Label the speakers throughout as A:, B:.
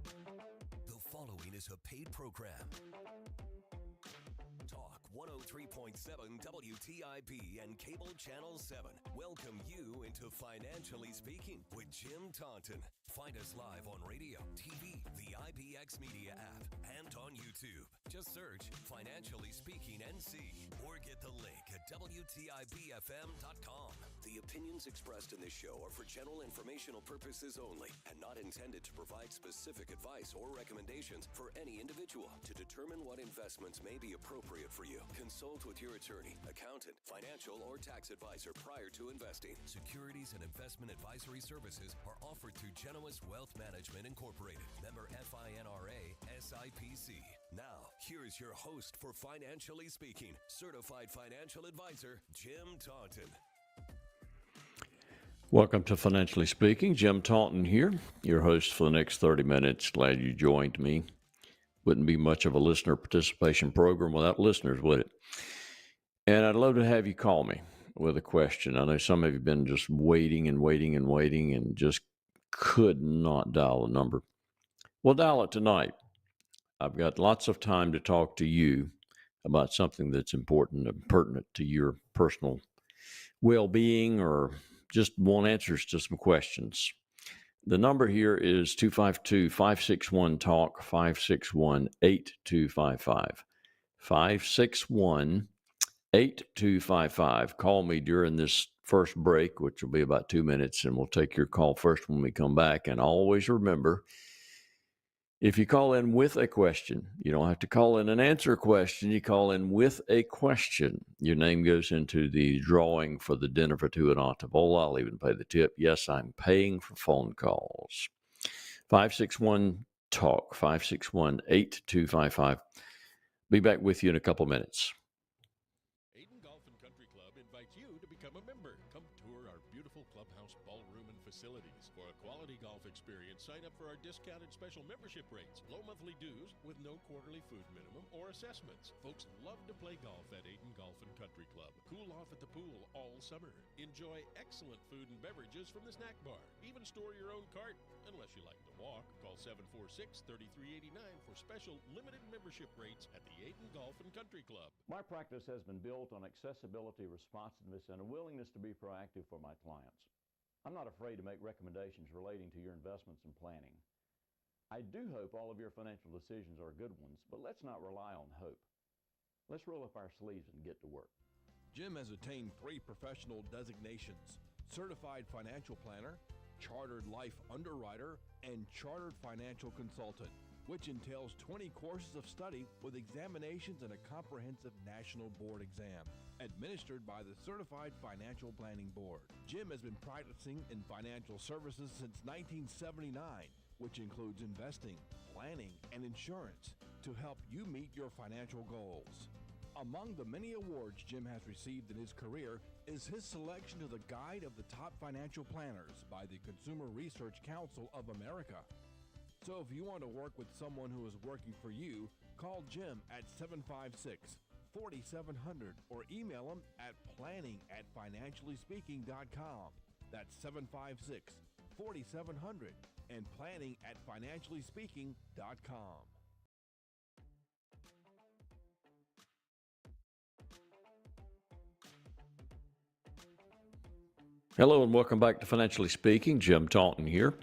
A: The following is a paid program. Talk 103.7 WTIP and Cable Channel 7 welcome you into Financially Speaking with Jim Taunton. Find us live on radio, TV, the IBX Media app, and on YouTube. Just search Financially Speaking NC or get the link at WTIPFM.com. The opinions expressed in this show are for general informational purposes only and not intended to provide specific advice or recommendations for any individual. To determine what investments may be appropriate for you, consult with your attorney, accountant, financial, or tax advisor prior to investing. Securities and investment advisory services are offered through Genois Wealth Management Incorporated, member FINRA SIPC. Now, here's your host for Financially Speaking, certified financial advisor, Jim Taunton.
B: Welcome to Financially Speaking. Jim Taunton here, your host for the next 30 minutes. Glad you joined me. Wouldn't be much of a listener participation program without listeners, would it? And I'd love to have you call me with a question. I know some of you have been just waiting and just could not dial a number. We'll dial it tonight. I've got lots of time to talk to you about something that's important and pertinent to your personal well-being, or just want answers to some questions. The number here is 252-561-TALK, 561-8255. 561-8255. Call me during this first break, which will be about 2 minutes, and we'll take your call first when we come back. And always remember, if you call in with a question, you don't have to call in and answer a question. You call in with a question. Your name goes into the drawing for the dinner for two at Ontavola. I'll even pay the tip. Yes, I'm paying for phone calls. 561-TALK, 561-8255. Be back with you in a couple minutes.
C: Aiden Golf and Country Club invites you to become a member. Come tour our beautiful clubhouse, ballroom, and facilities. For a quality golf experience, sign up for our discounted special membership rates, low monthly dues with no quarterly food minimum or assessments. Folks love to play golf at Aiden Golf and Country Club. Cool off at the pool all summer. Enjoy excellent food and beverages from the snack bar. Even store your own cart, unless you like to walk. Call 746-3389 for special limited membership rates at the Aiden Golf and Country Club.
B: My practice has been built on accessibility, responsiveness, and a willingness to be proactive for my clients. I'm not afraid to make recommendations relating to your investments and planning. I do hope all of your financial decisions are good ones, but let's not rely on hope. Let's roll up our sleeves and get to work.
D: Jim has attained 3 professional designations: Certified Financial Planner, Chartered Life Underwriter, and Chartered Financial Consultant, which entails 20 courses of study with examinations and a comprehensive national board exam, administered by the Certified Financial Planning Board. Jim has been practicing in financial services since 1979, which includes investing, planning, and insurance to help you meet your financial goals. Among the many awards Jim has received in his career is his selection to the Guide of the Top Financial Planners by the Consumer Research Council of America. So if you want to work with someone who is working for you, call Jim at 756-4700 or email him at planning@financiallyspeaking.com. That's 756-4700 and planning@financiallyspeaking.com.
B: Hello and welcome back to Financially Speaking. Jim Taunton here.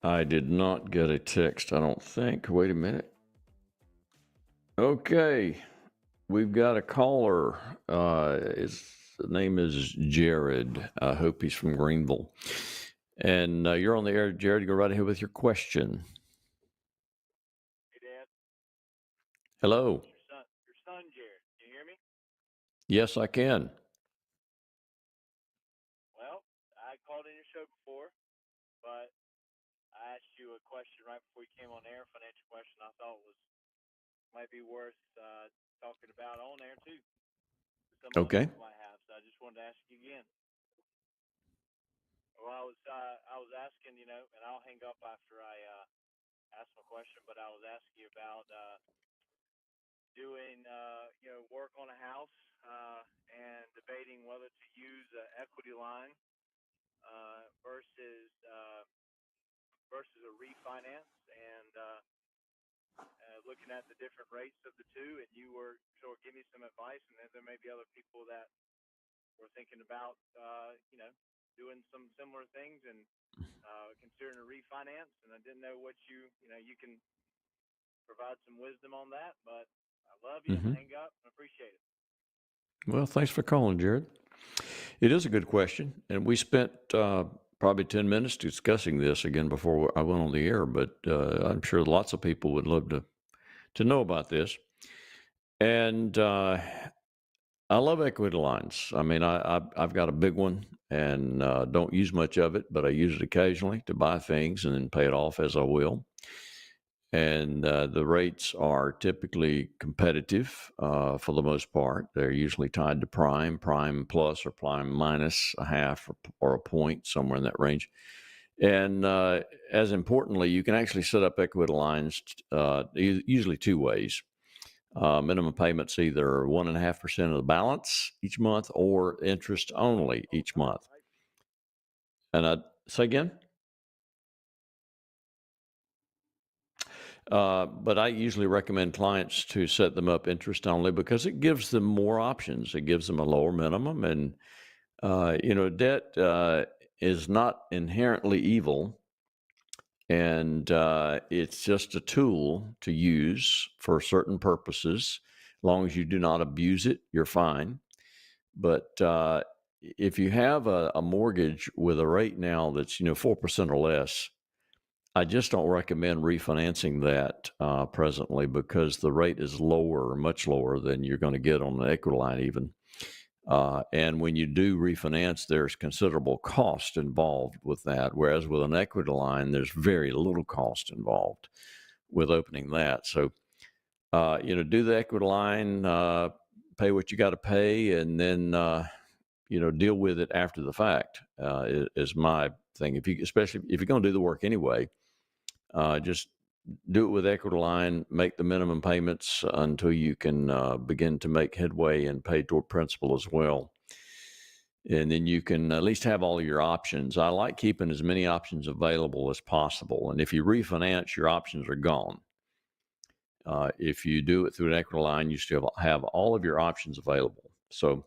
B: I did not get a text, I don't think. Wait a minute. Okay, we've got a caller. His name is Jared. I hope he's from Greenville. And you're on the air, Jared. Go right ahead with your question.
E: Hey, Dad.
B: Hello.
E: Your son, Jared. Can you hear me?
B: Yes, I can.
E: Well, I called in your show before, but I asked you a question right before you came on air, financial question I thought might be worth talking about on air too. Some
B: Okay.
E: other people might have, so I just wanted to ask you again. Well, I was asking, and I'll hang up after I ask my question, but I was asking you about doing work on a house and debating whether to use an equity line versus versus a refinance, and looking at the different rates of the two, and you were sort of giving me some advice, and then there may be other people that were thinking about, doing some similar things and considering a refinance, and I didn't know what you can provide some wisdom on that, but I love you and
B: Hmm.
E: hang up and appreciate it.
B: Well, thanks for calling, Jared. It is a good question, and we spent probably 10 minutes discussing this again before I went on the air. But I'm sure lots of people would love to know about this. And I love equity lines. I mean, I've got a big one and don't use much of it, but I use it occasionally to buy things and then pay it off as I will. And the rates are typically competitive for the most part. They're usually tied to prime plus, or prime minus a half or a point, somewhere in that range. And as importantly, you can actually set up equity lines usually two ways. Minimum payments either 1.5% of the balance each month or interest only each month. And I say again? But I usually recommend clients to set them up interest only because it gives them more options. It gives them a lower minimum. And, debt is not inherently evil. And it's just a tool to use for certain purposes. As long as you do not abuse it, you're fine. But if you have a mortgage with a rate now that's 4% or less, I just don't recommend refinancing that presently because the rate is lower, much lower than you're going to get on an equity line even. And when you do refinance, there's considerable cost involved with that. Whereas with an equity line, there's very little cost involved with opening that. So, do the equity line, pay what you got to pay, and then, deal with it after the fact is my thing. Especially if you're going to do the work anyway, just do it with equity line, make the minimum payments until you can begin to make headway and pay toward principal as well. And then you can at least have all of your options. I like keeping as many options available as possible. And if you refinance, your options are gone. If you do it through an equity line, you still have all of your options available. So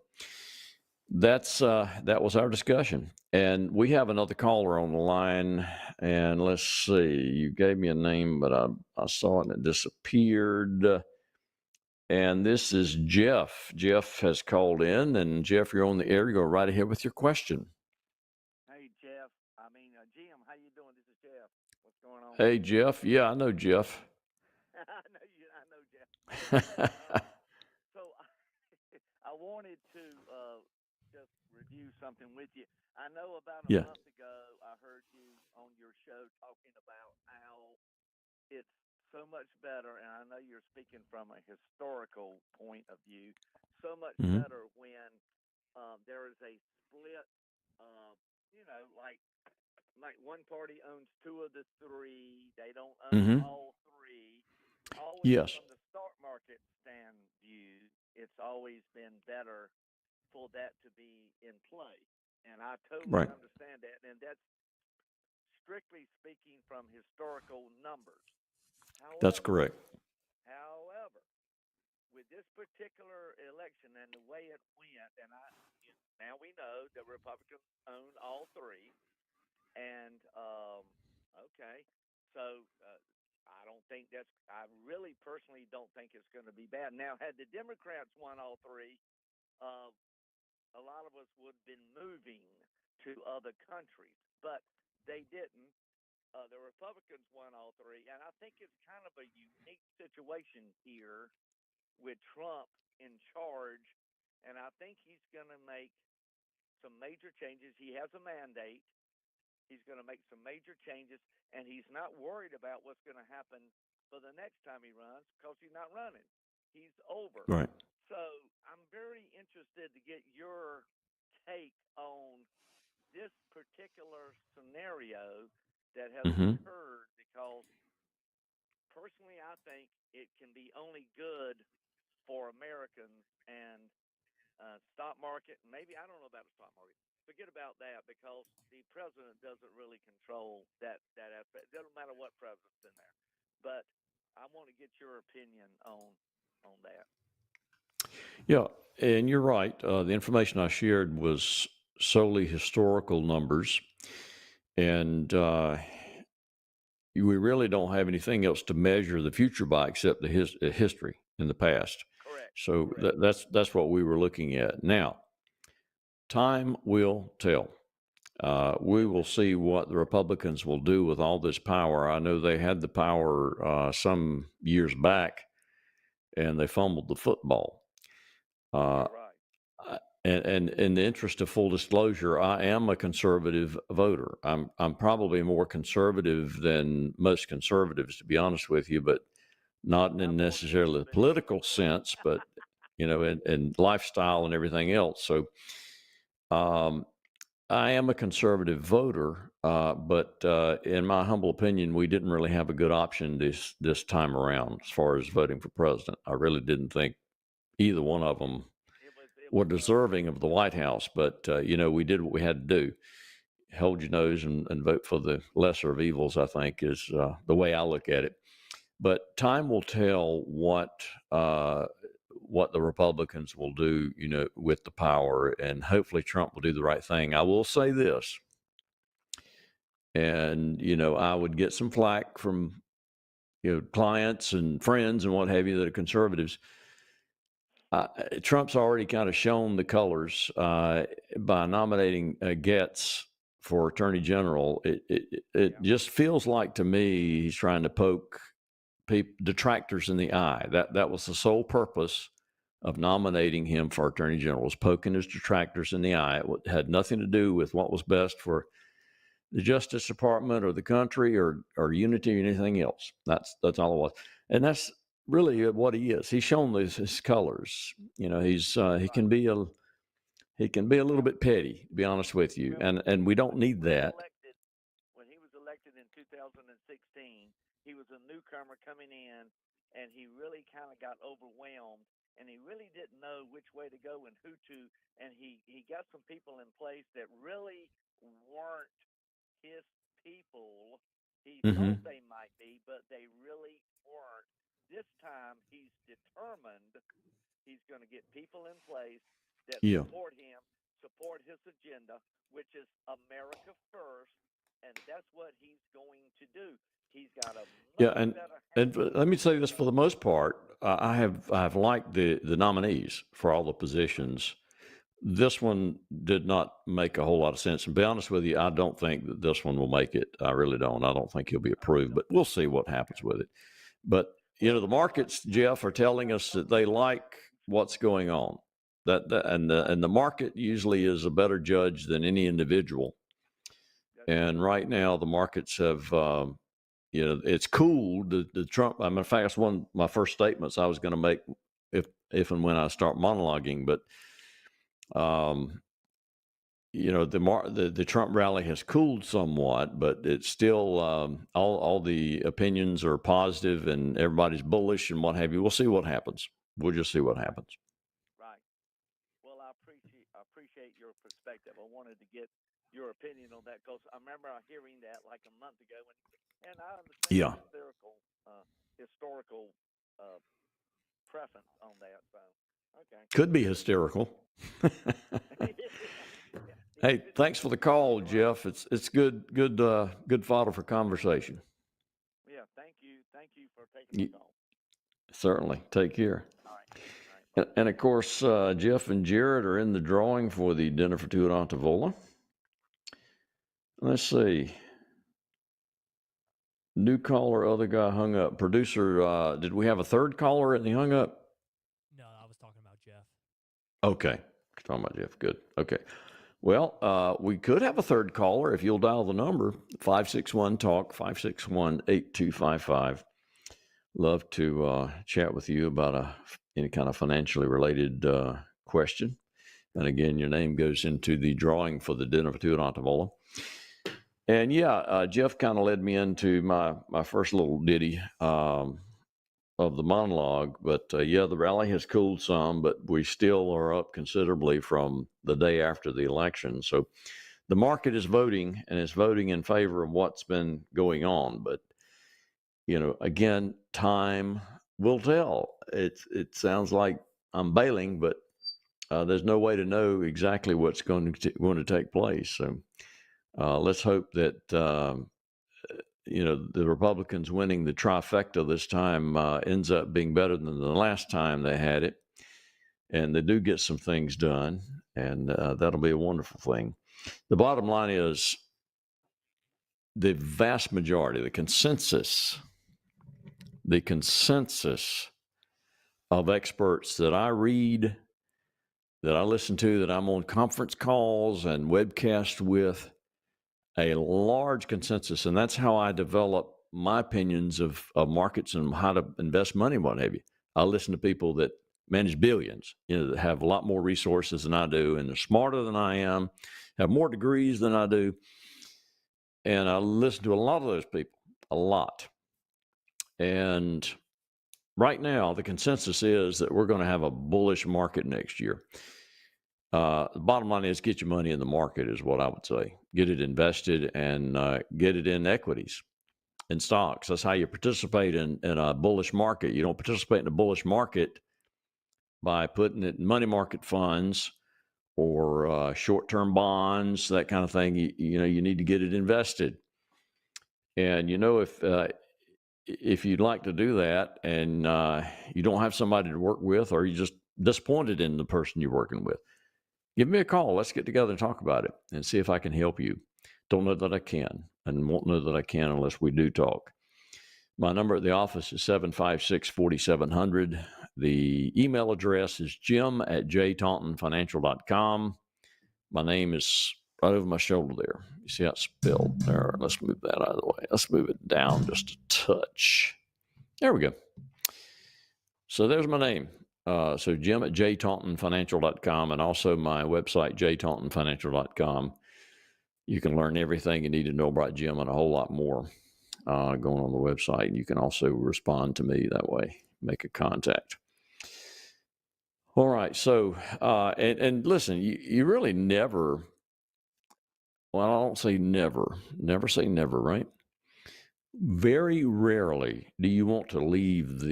B: that was our discussion. And we have another caller on the line. And let's see, you gave me a name, but I saw it and it disappeared. And this is Jeff. Jeff has called in, and Jeff, you're on the air. You go right ahead with your question.
F: Hey Jeff, Jim, how you doing? This is Jeff. What's going on?
B: Hey, Jeff. Yeah, I know Jeff.
F: I know Jeff. Hey, so I wanted to just review something with you. I know about a
B: Yeah.
F: month ago I heard you on your show talking about how it's so much better, and I know you're speaking from a historical point of view, so much
B: Hmm.
F: better when there is a split, uh, like one party owns two of the three, they don't own
B: Hmm.
F: all three. Always
B: Yes.
F: from the stock market stand view, it's always been better for that to be in play. And I totally
B: Right.
F: understand that. And that's strictly speaking from historical numbers.
B: That's
F: However,
B: correct.
F: however, with this particular election and the way it went, now we know the Republicans own all three, and okay, so I don't think that's. I really personally don't think it's going to be bad. Now, had the Democrats won all three, uh, a lot of us would have been moving to other countries, but they didn't. The Republicans won all three, and I think it's kind of a unique situation here with Trump in charge, and I think he's going to make some major changes. He has a mandate. He's going to make some major changes, and he's not worried about what's going to happen for the next time he runs because he's not running. He's over.
B: Right.
F: So I'm very interested to get your take on this particular scenario that has
B: Hmm.
F: occurred because personally I think it can be only good for Americans and stock market. Maybe I don't know about the stock market. forget about that because the president doesn't really control that aspect. It doesn't matter what president's in there. But I want to get your opinion on that.
B: Yeah, and you're right. The information I shared was solely historical numbers, and we really don't have anything else to measure the future by except the history in the past.
F: Correct.
B: So
F: Correct.
B: that's what we were looking at. Now, time will tell. We will see what the Republicans will do with all this power. I know they had the power some years back, and they fumbled the football.
F: You're right.
B: And in the interest of full disclosure, I am a conservative voter. I'm probably more conservative than most conservatives, to be honest with you, but not in necessarily the political sense, but in lifestyle and everything else. So, I am a conservative voter, but in my humble opinion, we didn't really have a good option this time around as far as voting for president. I really didn't think either one of them were deserving of the White House, but we did what we had to do. Hold your nose and vote for the lesser of evils, I think, is the way I look at it. But time will tell what the Republicans will do, with the power, and hopefully Trump will do the right thing. I will say this, and I would get some flack from clients and friends and what have you that are conservatives. Trump's already kind of shown the colors by nominating Getz for Attorney General. It just feels like to me he's trying to poke detractors in the eye. That was the sole purpose of nominating him for Attorney General, was poking his detractors in the eye. It had nothing to do with what was best for the Justice Department or the country or unity or anything else. That's all it was, and that's really what he is. He's shown his colors. He can be a little bit petty, to be honest with you, and we don't need that.
F: When he was elected in 2016, he was a newcomer coming in, and he really kind of got overwhelmed, and he really didn't know which way to go and who to. And he got some people in place that really weren't his people. He thought they might be, but they really weren't. This time, he's determined he's going to get people in place that support him, support his agenda, which is America first, and that's what he's going to do. He's got a
B: and let me say this: for the most part, I have liked the nominees for all the positions. This one did not make a whole lot of sense. And to be honest with you, I don't think that this one will make it. I really don't. I don't think he'll be approved, but we'll see what happens with it. But the markets, Jeff, are telling us that they like what's going on. And the market usually is a better judge than any individual. And right now, the markets have, it's cooled. The Trump. I mean, in fact, that's one of my first statements I was going to make if and when I start monologuing. But the Trump rally has cooled somewhat, but it's still all the opinions are positive and everybody's bullish and what have you. We'll see what happens. We'll just see what happens.
F: Right. Well, I appreciate your perspective. I wanted to get your opinion on that because I remember hearing that like a month ago, and I understand historical preference on that. So, okay.
B: Could be hysterical. Hey, thanks for the call, Jeff. It's good fodder for conversation.
F: Yeah, thank you for taking the call.
B: Certainly. Take care.
F: All right.
B: And of course, Jeff and Jared are in the drawing for the Dinner for Two at Ontavola. Let's see. New caller, other guy hung up. Producer, did we have a third caller and he hung up?
G: No, I was talking about Jeff.
B: Okay. Talking about Jeff. Good. Okay. Well, we could have a third caller if you'll dial the number, 561-TALK, 561-8255. Love to chat with you about any kind of financially related question. And again, your name goes into the drawing for the Dinner for Two at Ontavola. And Jeff kind of led me into my first little ditty. of the monologue, but yeah, the rally has cooled some, but we still are up considerably from the day after the election. So the market is voting, and it's voting in favor of what's been going on. But, again, time will tell. It sounds like I'm bailing, but there's no way to know exactly what's going to take place. So let's hope that the Republicans winning the trifecta this time ends up being better than the last time they had it, and they do get some things done, and that'll be a wonderful thing. The bottom line is the vast majority, the consensus of experts that I read, that I listen to, that I'm on conference calls and webcasts with, a large consensus, and that's how I develop my opinions of markets and how to invest money and what have you. I listen to people that manage billions, that have a lot more resources than I do, and they're smarter than I am, have more degrees than I do, and I listen to a lot of those people, a lot. And right now, the consensus is that we're going to have a bullish market next year. The bottom line is get your money in the market is what I would say. Get it invested and get it in equities and stocks. That's how you participate in a bullish market. You don't participate in a bullish market by putting it in money market funds or short-term bonds, that kind of thing. You need to get it invested. And if you'd like to do that and you don't have somebody to work with, or you're just disappointed in the person you're working with, give me a call. Let's get together and talk about it and see if I can help you. Don't know that I can, and won't know that I can unless we do talk. My number at the office is 756-4700. The email address is jim@jtauntonfinancial.com. My name is right over my shoulder there. You see how it's spelled there? Let's move that out of the way. Let's move it down just a touch. There we go. So there's my name. So jim@jtauntonfinancial.com, and also my website, jtauntonfinancial.com. You can learn everything you need to know about Jim and a whole lot more going on the website. And you can also respond to me that way, make a contact. All right. So, and listen, you really never, well, I don't say never say never, right? Very rarely do you want to leave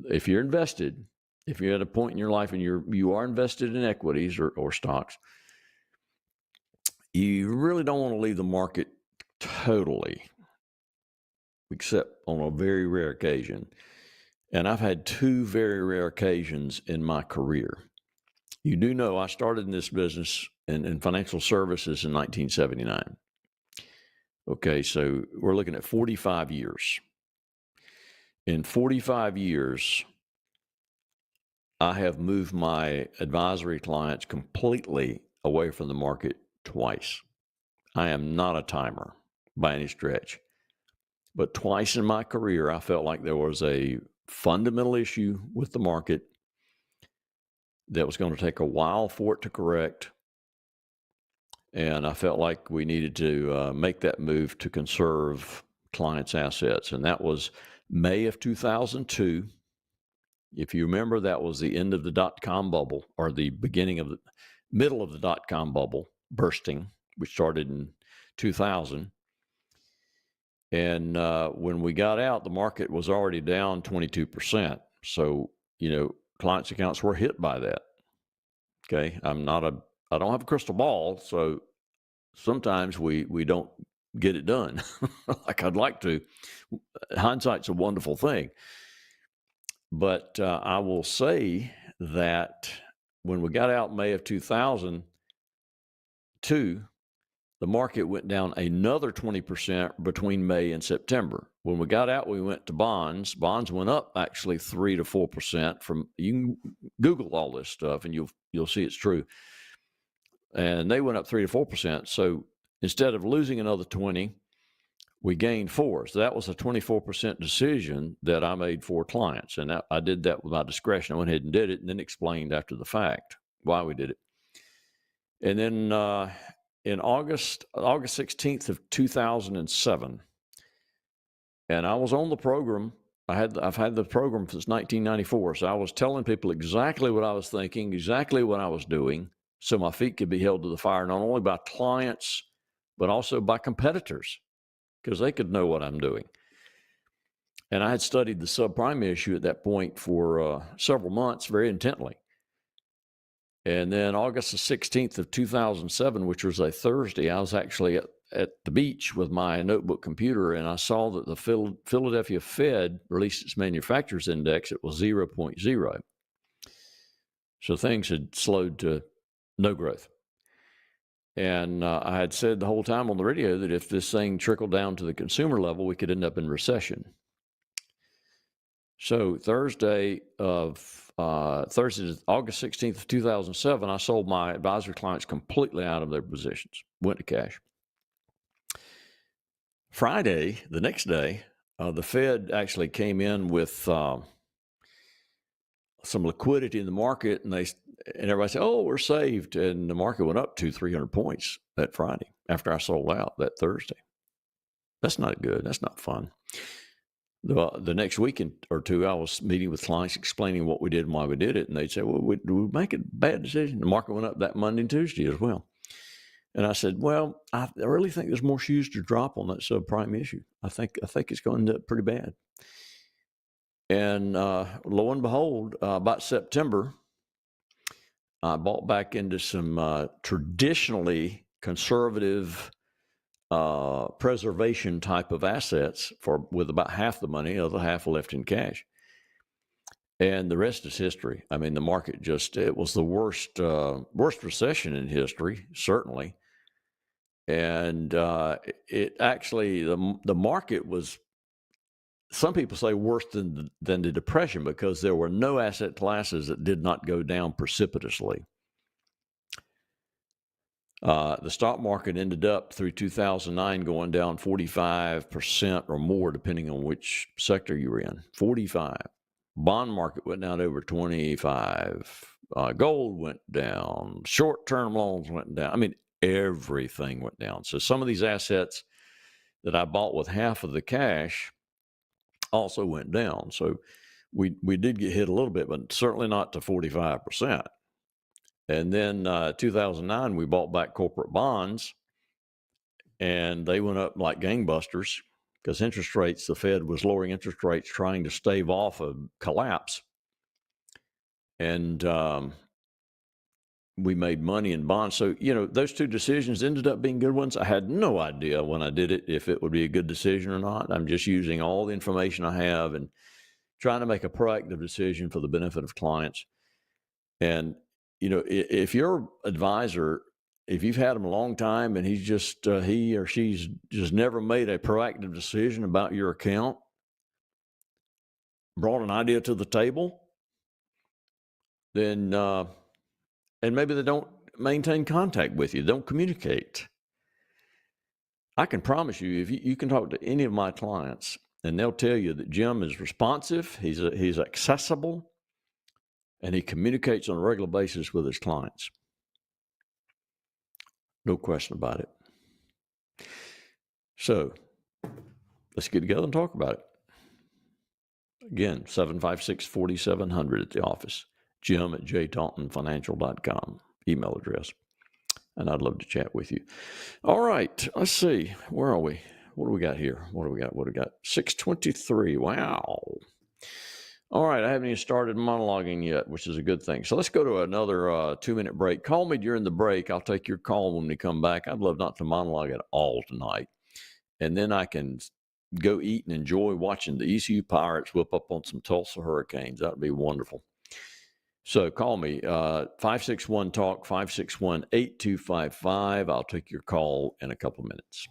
B: if you're invested, if you're at a point in your life and you are invested in equities or stocks, you really don't want to leave the market totally, except on a very rare occasion. And I've had two very rare occasions in my career. You do know I started in this business in financial services in 1979. Okay, so we're looking at 45 years. In 45 years, I have moved my advisory clients completely away from the market twice. I am not a timer by any stretch. But twice in my career, I felt like there was a fundamental issue with the market that was going to take a while for it to correct. And I felt like we needed to make that move to conserve clients' assets. And that was May of 2002. If you remember, that was the end of the dot-com bubble, or the middle of the dot-com bubble bursting, which started in 2000. And when we got out, the market was already down 22%. So, clients' accounts were hit by that. Okay. I don't have a crystal ball. So sometimes we don't get it done like I'd like to. Hindsight's a wonderful thing. But I will say that when we got out May of 2002, the market went down another 20% between May and September. When we got out, we went to bonds. Bonds went up actually 3 to 4% you can Google all this stuff and you'll see it's true. And they went up 3 to 4%. So instead of losing another 20, we gained 4. So that was a 24% decision that I made for clients. And I did that with my discretion. I went ahead and did it, and then explained after the fact why we did it. And then in August 16th of 2007, and I was on the program I've had the program since 1994, so I was telling people exactly what I was thinking, exactly what I was doing, so my feet could be held to the fire, not only by clients, but also by competitors, because they could know what I'm doing. And I had studied the subprime issue at that point for several months very intently. And then August the 16th of 2007, which was a Thursday, I was actually at the beach with my notebook computer, and I saw that the Philadelphia Fed released its manufacturers index. It was 0.0. So things had slowed to no growth. And I had said the whole time on the radio that if this thing trickled down to the consumer level, we could end up in recession. So Thursday, August 16th of 2007, I sold my advisory clients completely out of their positions, went to cash. Friday, the next day, the Fed actually came in with some liquidity in the market, and everybody said, "Oh, we're saved," and the market went up 200-300 points that Friday after I sold out that Thursday. That's not good. That's not fun. The next week or two, I was meeting with clients explaining what we did and why we did it, and they'd say, "Well, did we make a bad decision?" The market went up that Monday and Tuesday as well. And I said, "Well, I really think there's more shoes to drop on that subprime issue. I think it's going to end up pretty bad." And lo and behold, about September, I bought back into some traditionally conservative preservation type of assets with about half the money, the other half left in cash. And the rest is history. I mean, the market it was the worst recession in history, certainly. And it actually, the market was, some people say, worse than the Depression, because there were no asset classes that did not go down precipitously. The stock market ended up through 2009 going down 45% or more, depending on which sector you were in. 45. Bond market went down over 25. Gold went down. Short-term loans went down. I mean, everything went down. So some of these assets that I bought with half of the cash also went down. So we did get hit a little bit, but certainly not to 45%. And then 2009, we bought back corporate bonds, and they went up like gangbusters because the Fed was lowering interest rates, trying to stave off a collapse. And we made money in bonds. So, those two decisions ended up being good ones. I had no idea when I did it if it would be a good decision or not. I'm just using all the information I have and trying to make a proactive decision for the benefit of clients. And, if your advisor, if you've had him a long time and he or she's just never made a proactive decision about your account, brought an idea to the table, then, and maybe they don't maintain contact with you, don't communicate. I can promise you, if you can talk to any of my clients, and they'll tell you that Jim is responsive, he's accessible, and he communicates on a regular basis with his clients. No question about it. So let's get together and talk about it. Again, 756-4700 at the office. Jim at jtauntonfinancial.com, email address. And I'd love to chat with you. All right, let's see. Where are we? What do we got here? What do we got? 6:23. Wow. All right, I haven't even started monologuing yet, which is a good thing. So let's go to another 2-minute break. Call me during the break. I'll take your call when we come back. I'd love not to monologue at all tonight. And then I can go eat and enjoy watching the ECU Pirates whip up on some Tulsa Hurricanes. That would be wonderful. So call me, 561-TALK, 561-8255. I'll take your call in a couple of minutes.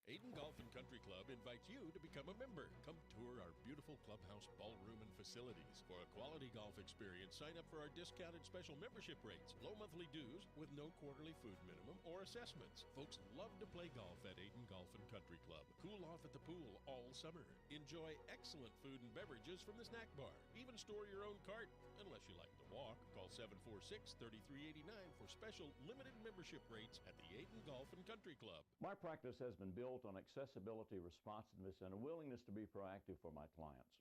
C: Aiden Golf and Country Club invites you to become a member. Come tour our our beautiful clubhouse, ballroom, and facilities. For a quality golf experience, sign up for our discounted special membership rates, low monthly dues with no quarterly food minimum or assessments. Folks love to play golf at Aiden Golf and Country Club. Cool off at the pool all summer. Enjoy excellent food and beverages from the snack bar. Even store your own cart, unless you like to walk. Call 746-3389 for special limited membership rates at the Aiden Golf and Country Club.
B: My practice has been built on accessibility, responsiveness, and a willingness to be proactive for my clients.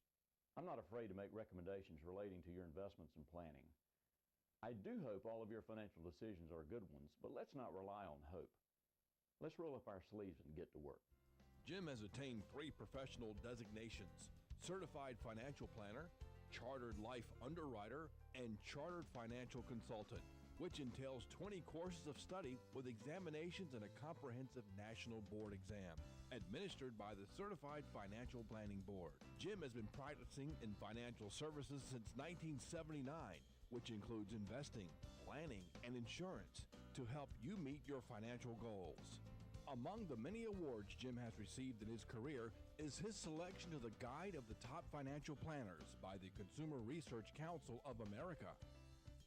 B: I'm not afraid to make recommendations relating to your investments and planning. I do hope all of your financial decisions are good ones, but let's not rely on hope. Let's roll up our sleeves and get to work.
D: Jim has attained 3 professional designations: Certified Financial Planner, Chartered Life Underwriter, and Chartered Financial Consultant, which entails 20 courses of study with examinations and a comprehensive national board exam, administered by the Certified Financial Planning Board. Jim has been practicing in financial services since 1979, which includes investing, planning, and insurance to help you meet your financial goals. Among the many awards Jim has received in his career is his selection to the Guide of the Top Financial Planners by the Consumer Research Council of America.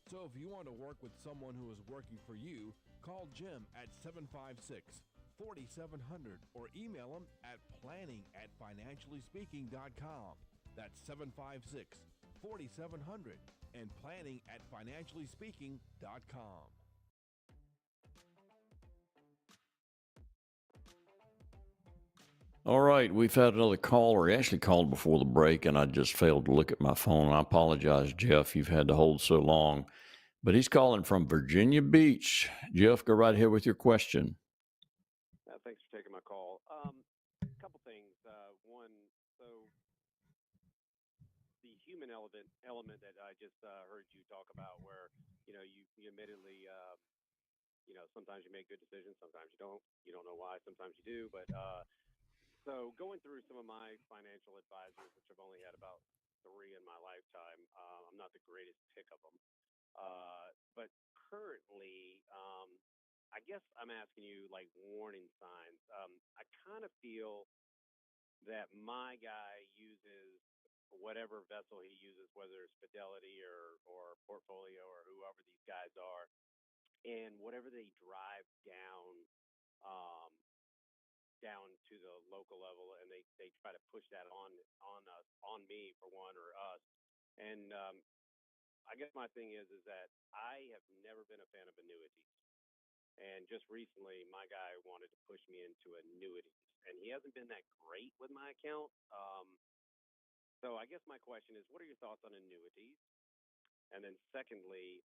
D: So if you want to work with someone who is working for you, call Jim at 756-4700 or email him at planning@financiallyspeaking.com. That's 756-4700 and planning@financiallyspeaking.com.
B: All right, we've had another caller. He actually called before the break, and I just failed to look at my phone. I apologize, Jeff. You've had to hold so long. But he's calling from Virginia Beach. Jeff, go right ahead with your question.
H: Thanks for taking my call. A couple things. One, so the human element that I just heard you talk about, where you admittedly, sometimes you make good decisions, sometimes you don't. You don't know why. Sometimes you do, but. So going through some of my financial advisors, which I've only had about 3 in my lifetime, I'm not the greatest pick of them. But currently, I guess I'm asking you like warning signs. I kind of feel that my guy uses whatever vessel he uses, whether it's Fidelity or Portfolio or whoever these guys are, and whatever they drive down to the local level, and they try to push that on me for one, or us. And I guess my thing is that I have never been a fan of annuities. And just recently, my guy wanted to push me into annuities, and he hasn't been that great with my account. So I guess my question is, what are your thoughts on annuities? And then secondly,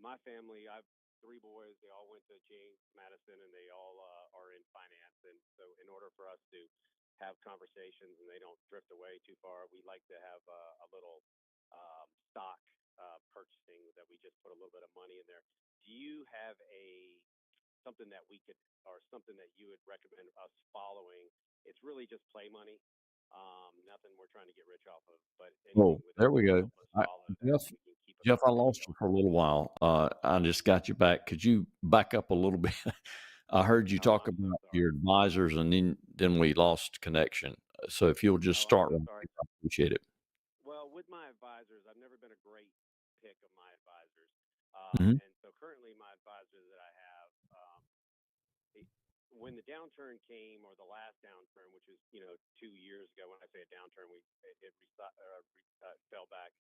H: my family, I've 3 boys. They all went to James Madison, and they all are in finance. And so in order for us to have conversations and they don't drift away too far, we like to have a little stock purchasing that we just put a little bit of money in there. Do you have something that we could, or something that you would recommend us following? It's really just play money. Nothing we're trying to get rich off of, but
B: Oh, there we go. Jeff, I lost you for a little while. I just got you back. Could you back up a little bit? I heard you talk about your advisors, and then we lost connection. So if you'll just start, I appreciate it.
H: Well, with my advisors, I've never been a great pick of my advisors.
B: Mhm.
H: And so currently my advisors that I have, when the downturn came, or the last downturn, which was 2 years ago, when I say a downturn, it fell back.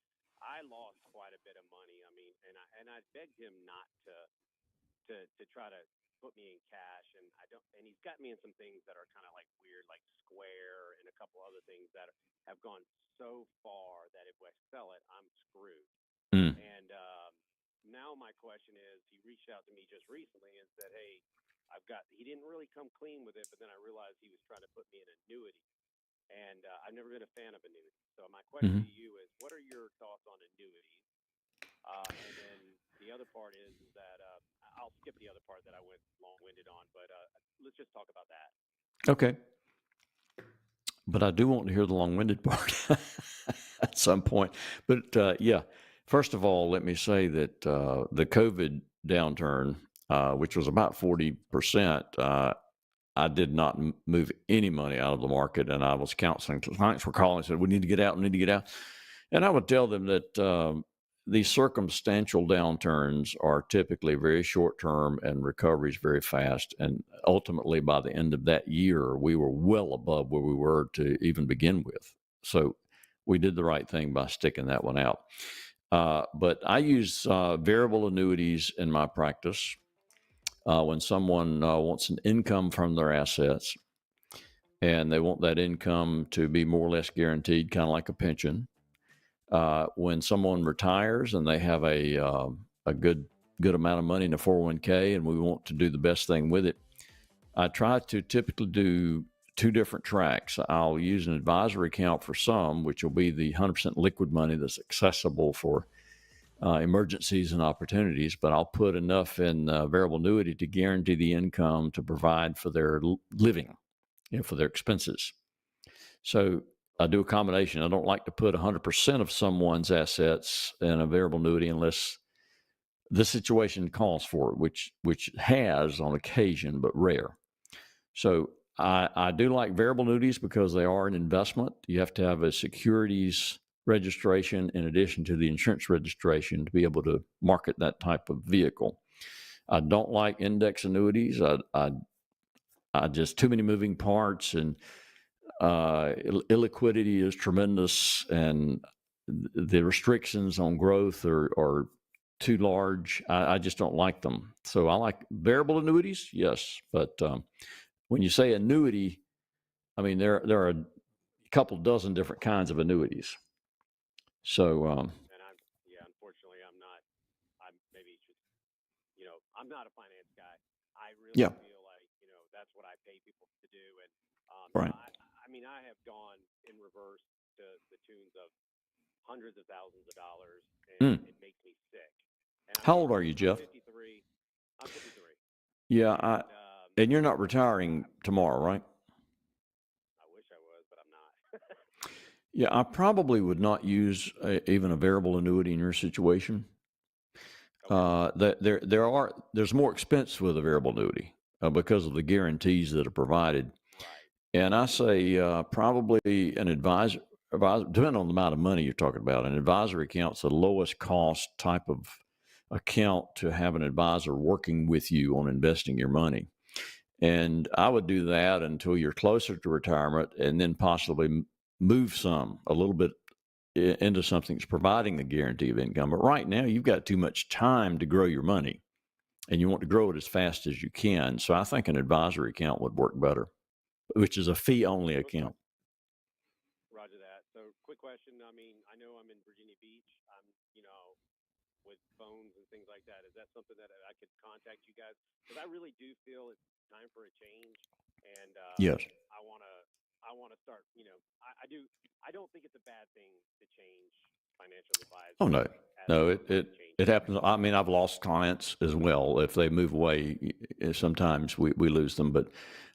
H: I lost quite a bit of money. I mean, and I begged him not to try to put me in cash, and I don't. And he's got me in some things that are kind of like weird, like Square and a couple other things that have gone so far that if I sell it, I'm screwed.
B: Mm.
H: And now my question is, he reached out to me just recently and said, hey, he didn't really come clean with it, but then I realized he was trying to put me in annuity. And I've never been a fan of annuities. So my question to you is, what are your thoughts on annuities? And then the other part is that I'll skip the other part that I went long-winded on, but let's just talk about that.
B: Okay. But I do want to hear the long-winded part at some point. But yeah, first of all, let me say that the COVID downturn, which was about 40%, I did not move any money out of the market. And I was counseling. Clients were calling and said, we need to get out, we need to get out. And I would tell them that these circumstantial downturns are typically very short term and recoveries very fast. And ultimately, by the end of that year, we were well above where we were to even begin with. So we did the right thing by sticking that one out. But I use variable annuities in my practice when someone wants an income from their assets and they want that income to be more or less guaranteed, kind of like a pension. When someone retires and they have a good amount of money in a 401k and we want to do the best thing with it, I try to typically do two different tracks. I'll use an advisory account for some, which will be the 100% liquid money that's accessible for emergencies and opportunities, but I'll put enough in variable annuity to guarantee the income to provide for their living, for their expenses. So I do a combination. I don't like to put 100% of someone's assets in a variable annuity unless the situation calls for it, which has on occasion, but rare. So I do like variable annuities because they are an investment. You have to have a securities registration in addition to the insurance registration to be able to market that type of vehicle. I don't like index annuities. I just too many moving parts, and illiquidity is tremendous, and the restrictions on growth are too large. I just don't like them. So I like variable annuities, yes, but when you say annuity, I mean there are a couple dozen different kinds of annuities. So
H: And unfortunately, I'm not. I'm maybe I'm not a finance guy. I really feel like that's what I pay people to do, and
B: right.
H: I mean, I have gone in reverse to the tunes of hundreds of thousands of dollars, and it makes me sick. And
B: how old are you, Jeff?
H: 53. I'm 53.
B: Yeah, and you're not retiring tomorrow, right?
H: I wish I was, but I'm not.
B: Yeah, I probably would not use even a variable annuity in your situation.
H: Okay.
B: There's more expense with a variable annuity because of the guarantees that are provided.
H: Right.
B: And I say probably an advisor, depending on the amount of money you're talking about, an advisory account's the lowest cost type of account to have an advisor working with you on investing your money. And I would do that until you're closer to retirement, and then possibly move a little bit into something that's providing the guarantee of income. But right now, you've got too much time to grow your money, and you want to grow it as fast as you can. So I think an advisory account would work better, which is a fee-only account.
H: Roger that. So quick question. I mean, I know I'm in Virginia Beach. I'm, with phones and things like that. Is that something that I could contact you guys? Because I really do feel it's time for a change, and
B: yes,
H: I want to start. I don't think it's a bad thing to change financial advice.
B: Oh no, it happens. I mean, I've lost clients as well. If they move away, sometimes we lose them. But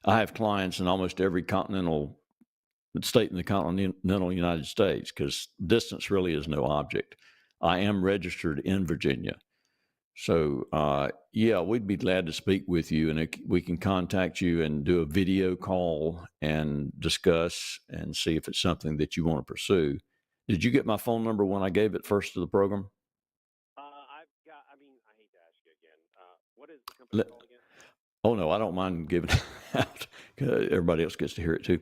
B: I have clients in almost every state in the continental United States, because distance really is no object. I am registered in Virginia. So, we'd be glad to speak with you, and we can contact you and do a video call and discuss and see if it's something that you want to pursue. Did you get my phone number when I gave it first to the program?
H: I hate to ask you again. What is the company called again?
B: Oh, no, I don't mind giving it out. Everybody else gets to hear it too.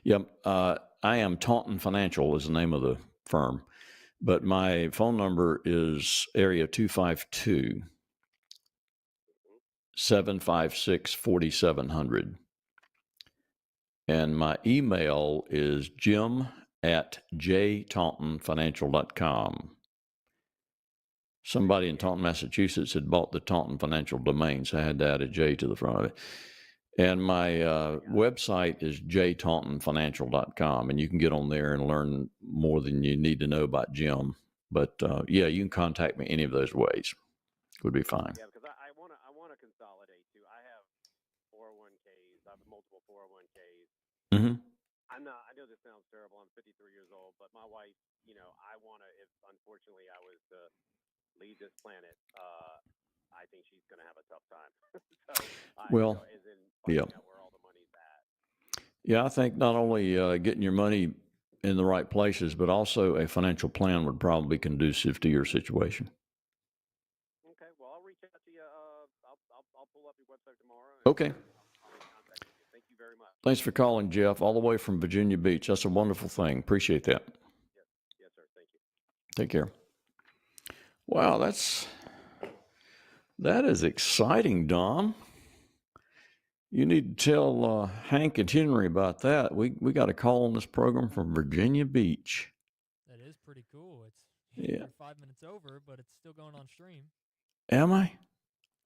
B: Yeah, I am Taunton Financial is the name of the firm. But my phone number is area 252 756 4700. And my email is jim@jtauntonfinancial.com. Somebody in Taunton, Massachusetts had bought the Taunton Financial domain, so I had to add a J to the front of it. And my website is jtauntonfinancial.com, and you can get on there and learn more than you need to know about Jim. But you can contact me any of those ways. Would be fine.
H: Yeah, because I want to consolidate too. I have 401ks. I have multiple 401ks.
B: Mm-hmm.
H: I know this sounds terrible. I'm 53 years old, but my wife, I want to. If unfortunately I was to leave this planet, I think she's going to have a tough time. So, as in finding out where all the money's at.
B: Yeah, I think not only getting your money in the right places, but also a financial plan would probably be conducive to your situation.
H: Okay, well, I'll reach out to you. I'll pull up your website tomorrow. And
B: Okay.
H: I'll make contact with you. Thank you very much.
B: Thanks for calling, Jeff, all the way from Virginia Beach. That's a wonderful thing. Appreciate that.
H: Yes, sir. Thank you.
B: Take care. Wow, that is exciting, Dom. You need to tell Hank and Henry about that. We got a call on this program from Virginia Beach.
G: That is pretty cool. It's
B: Yeah.
G: you're 5 minutes over, but it's still going on stream.
B: Am I?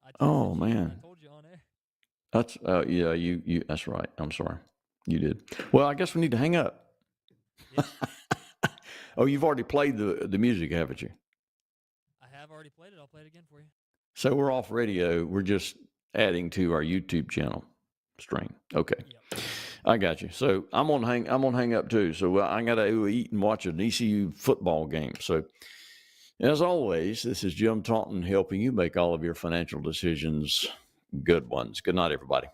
G: I
B: Oh,
G: texted you and
B: man.
G: I told you on air.
B: That's yeah, you that's right. I'm sorry. You did. Well, I guess we need to hang up.
G: Yeah.
B: Oh, you've already played the music, haven't you?
G: I have already played it. I'll play it again for you.
B: So we're off radio. We're just adding to our YouTube channel stream. Okay.
G: Yep.
B: I got you. So I'm gonna hang up too. So I gotta go eat and watch an ECU football game. So as always, this is Jim Taunton helping you make all of your financial decisions good ones. Good night, everybody.